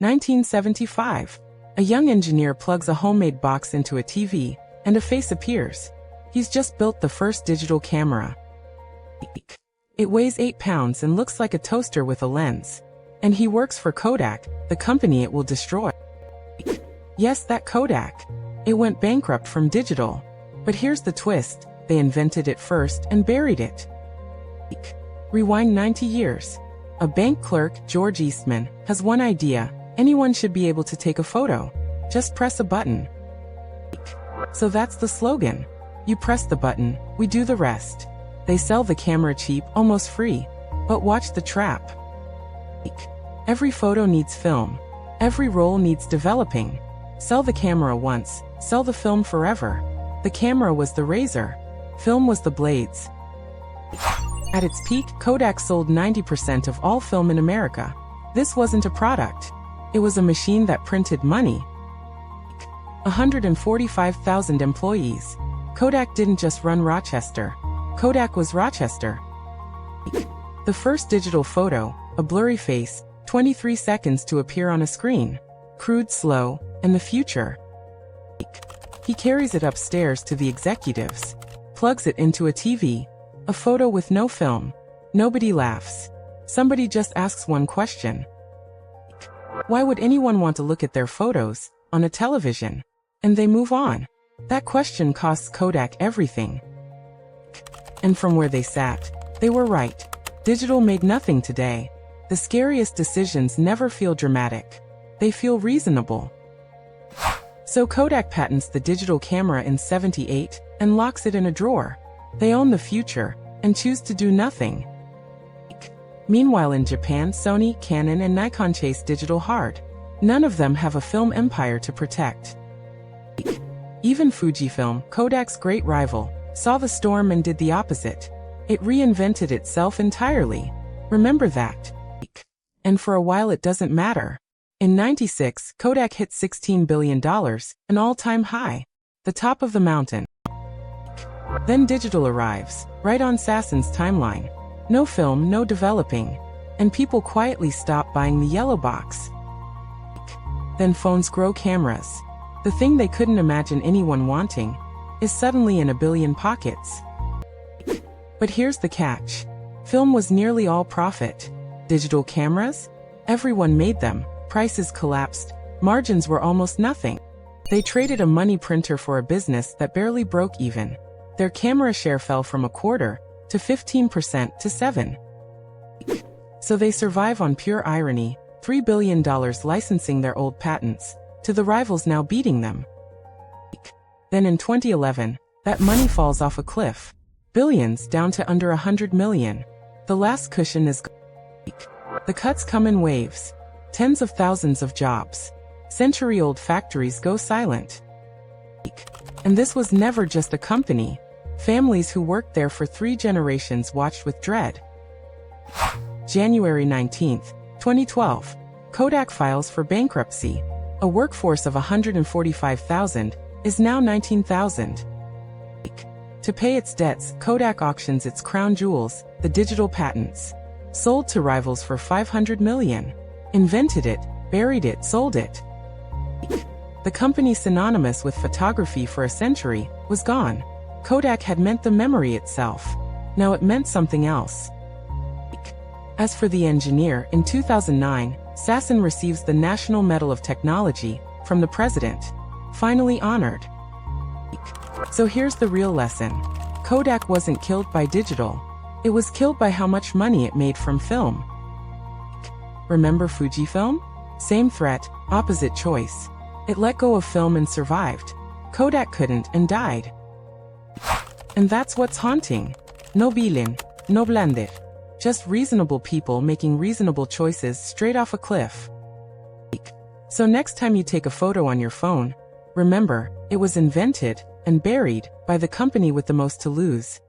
1975. A young engineer plugs a homemade box into a TV, and a face appears. He's just built the first digital camera. It weighs 8 pounds and looks like a toaster with a lens. And he works for Kodak, the company it will destroy. Yes, that Kodak. It went bankrupt from digital. But here's the twist, they invented it first and buried it. Rewind 90 years. A bank clerk, George Eastman, has one idea: anyone should be able to take a photo. Just press a button. So that's the slogan. You press the button, we do the rest. They sell the camera cheap, almost free. But watch the trap. Every photo needs film. Every roll needs developing. Sell the camera once, sell the film forever. The camera was the razor. Film was the blades. At its peak, Kodak sold 90% of all film in America. This wasn't a product. It was a machine that printed money. 145,000 employees. Kodak didn't just run Rochester. Kodak was Rochester. The first digital photo, a blurry face, 23 seconds to appear on a screen. Crude, slow, and the future. He carries it upstairs to the executives. Plugs it into a TV. A photo with no film. Nobody laughs. Somebody just asks one question. Why would anyone want to look at their photos on a television? And they move on. That question costs Kodak everything. And from where they sat, they were right. Digital made nothing today. The scariest decisions never feel dramatic. They feel reasonable. So Kodak patents the digital camera in '78 and locks it in a drawer. They own the future and choose to do nothing. Meanwhile in Japan, Sony, Canon and Nikon chase digital hard. None of them have a film empire to protect. Even Fujifilm, Kodak's great rival, saw the storm and did the opposite. It reinvented itself entirely. Remember that. And for a while it doesn't matter. In '96, Kodak hit $16 billion, an all-time high. The top of the mountain. Then digital arrives, right on Sasson's timeline. No film, no developing. And people quietly stop buying the yellow box. Then phones grow cameras. The thing they couldn't imagine anyone wanting is suddenly in a billion pockets. But here's the catch. Film was nearly all profit. Digital cameras? Everyone made them. Prices collapsed. Margins were almost nothing. They traded a money printer for a business that barely broke even. Their camera share fell from 1/4 to 15% to 7%. So they survive on pure irony, $3 billion licensing their old patents to the rivals now beating them. Then in 2011, that money falls off a cliff. Billions down to under 100 million. The last cushion is gone. The cuts come in waves. Tens of thousands of jobs. Century-old factories go silent. And this was never just a company. Families who worked there for 3 generations watched with dread. January 19, 2012. Kodak files for bankruptcy. A workforce of 145,000 is now 19,000. To pay its debts, Kodak auctions its crown jewels, the digital patents. Sold to rivals for $500 million. Invented it, buried it, sold it. The company synonymous with photography for a century was gone. Kodak had meant the memory itself. Now it meant something else. As for the engineer, in 2009, Sasson receives the National Medal of Technology from the president. Finally honored. So here's the real lesson. Kodak wasn't killed by digital. It was killed by how much money it made from film. Remember Fujifilm? Same threat, opposite choice. It let go of film and survived. Kodak couldn't and died. And that's what's haunting. No bilin, no blender. Just reasonable people making reasonable choices straight off a cliff. So next time you take a photo on your phone, remember, it was invented and buried by the company with the most to lose.